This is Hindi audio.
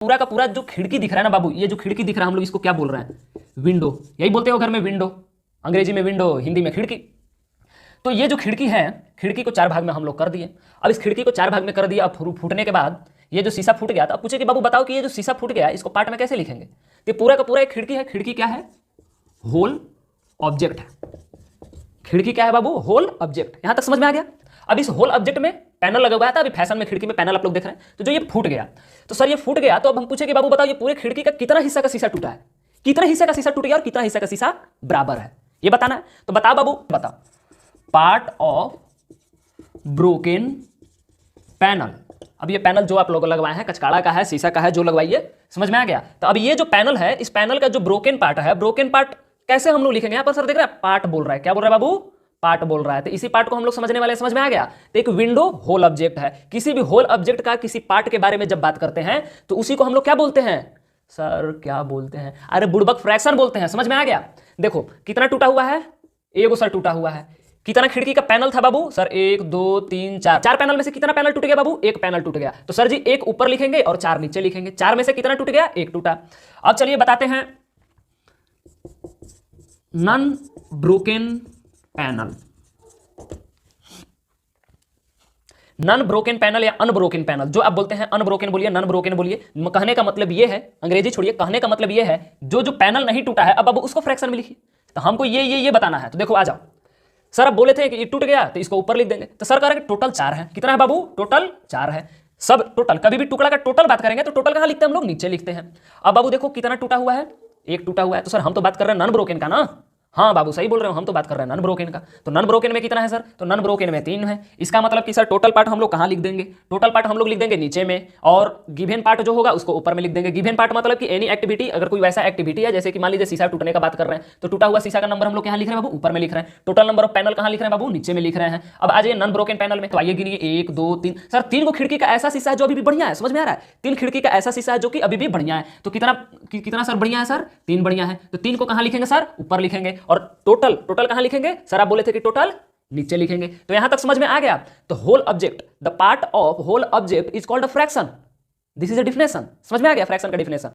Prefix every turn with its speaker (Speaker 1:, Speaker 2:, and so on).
Speaker 1: पूरा का पूरा जो खिड़की दिख रहा है ना बाबू, ये जो खिड़की दिख रहा है हम लोग इसको क्या बोल रहे हैं? विंडो। यही बोलते हो घर में विंडो, अंग्रेजी में विंडो, हिंदी में खिड़की। तो ये जो खिड़की है, खिड़की को 4 भाग में हम लोग कर दिए। अब इस खिड़की को 4 भाग में कर दिया। अब फूटने के बाद ये जो शीशा फूट गया, तो अब पूछे कि बाबू बताओ कि ये जो शीशा फूट गया इसको पार्ट में कैसे लिखेंगे? तो पूरा का पूरा एक खिड़की है। खिड़की क्या है? होल ऑब्जेक्ट है। खिड़की क्या है बाबू? Whole object. यहां तक समझ में आ गया? अब इस होल ऑब्जेक्ट में पैनल लगा हुआ था, अभी फैशन में खिड़की में पैनल आप लोग देख रहे हैं। तो जो ये फूट गया, तो सर ये फूट गया, तो अब हम पूछे कि बाबू बताओ ये पूरे खिड़की का कितना हिस्सा का शीशा टूटा है? कितना हिस्सा का शीशा टूट गया और कितना हिस्सा का शीशा बराबर है, ये बताना है। तो बताओ बाबू, बताओ। Part of broken panel. अब ये पैनल जो आप लोग लगवाए हैं कचकाड़ा का है, शीशा का है, जो लगवाइए, समझ में आ गया? तो अब ये जो पैनल है, इस पैनल का जो ब्रोकन पार्ट है, ब्रोकन पार्ट कैसे हम लोग लिखेंगे? यहां पर सर देख रहे हैं पार्ट बोल रहा है, क्या बोल रहा है बाबू? पार्ट बोल रहा है। तो इसी पार्ट को हम लोग समझने वाले, समझ में आ गया? तो एक विंडो होल ऑब्जेक्ट है। किसी भी होल ऑब्जेक्ट का किसी पार्ट के बारे में जब बात करते हैं तो उसी को हम लोग क्या बोलते हैं? सर क्या बोलते हैं? अरे बुड़बक फ्रैक्शन बोलते हैं। समझ में आ गया? देखो कितना टूटा हुआ है? एगो सर टूटा हुआ है। कितना खिड़की का पैनल था बाबू? सर 1 2 3 4। 4 पैनल में से कितना पैनल टूट गया बाबू? एक पैनल टूट गया। तो सर जी 1 ऊपर लिखेंगे और 4 नीचे लिखेंगे। 4 में से कितना टूट गया? 1 टूटा। अब चलिए बताते हैं non broken panel. Non broken panel या अनब्रोकन पैनल, जो आप बोलते हैं अनब्रोकन बोलिए, नॉन ब्रोकन बोलिए। कहने का मतलब ये है, अंग्रेजी छोड़िए, कहने का मतलब ये है जो पैनल नहीं टूटा है, अब बाबू उसको फ्रैक्शन में लिखिए। तो हमको ये बताना है। तो देखो आ जाओ। सर अब बोले थे कि ये टूट गया तो इसको ऊपर लिख देंगे। तो सर कह रहे हैं टोटल 4 है। कितना है बाबू? टोटल 4 है। सब टोटल, कभी भी टुकड़ा का टोटल बात करेंगे तो टोटल कहां लिखते हैं हम लोग? नीचे लिखते हैं। अब बाबू देखो कितना टूटा हुआ है? 1 टूटा हुआ है। तो सर हम तो बात कर रहे हैं नॉन ब्रोकन का ना। हाँ बाबू सही बोल रहे हो, हम तो बात कर रहे हैं नॉन ब्रोकन का। तो नॉन ब्रोकन में कितना है सर? तो नॉन ब्रोकन में 3 है। इसका मतलब कि सर टोटल पार्ट हम लोग कहाँ लिख देंगे? टोटल पार्ट हम लोग लिख देंगे नीचे में, और गिवन पार्ट जो होगा उसको ऊपर में लिख देंगे। गिवन पार्ट मतलब कि एनी एक्टिविटी, अगर कोई वैसा एक्टिविटी है जैसे कि मान लीजिए शीशा टूटने का बात कर रहे हैं, तो टूटा हुआ शीशा का नंबर हम लोग यहाँ लिख रहे हैं बाबू? ऊपर में लिख रहे हैं। टोटल नंबर ऑफ पैनल कहाँ लिख रहे हैं बाबू? नीचे में लिख रहे हैं। अब आ जाइए नॉन ब्रोकन पैनल में। तो आइए गिनिए 1 2 3। सर 3 को खिड़की का ऐसा शीशा है जो अभी भी बढ़िया है। समझ में आ रहा है? 3 खिड़की का ऐसा शीशा है जो कि अभी भी बढ़िया है। तो कितना सर बढ़िया है? सर 3 बढ़िया है। तो 3 को कहाँ लिखेंगे सर? ऊपर लिखेंगे। और टोटल कहां लिखेंगे? सर आप बोले थे कि टोटल नीचे लिखेंगे। तो यहां तक समझ में आ गया? तो whole object, the part of whole object is called a fraction. This is a definition. समझ में आ गया फ्रैक्शन का डिफिनेशन?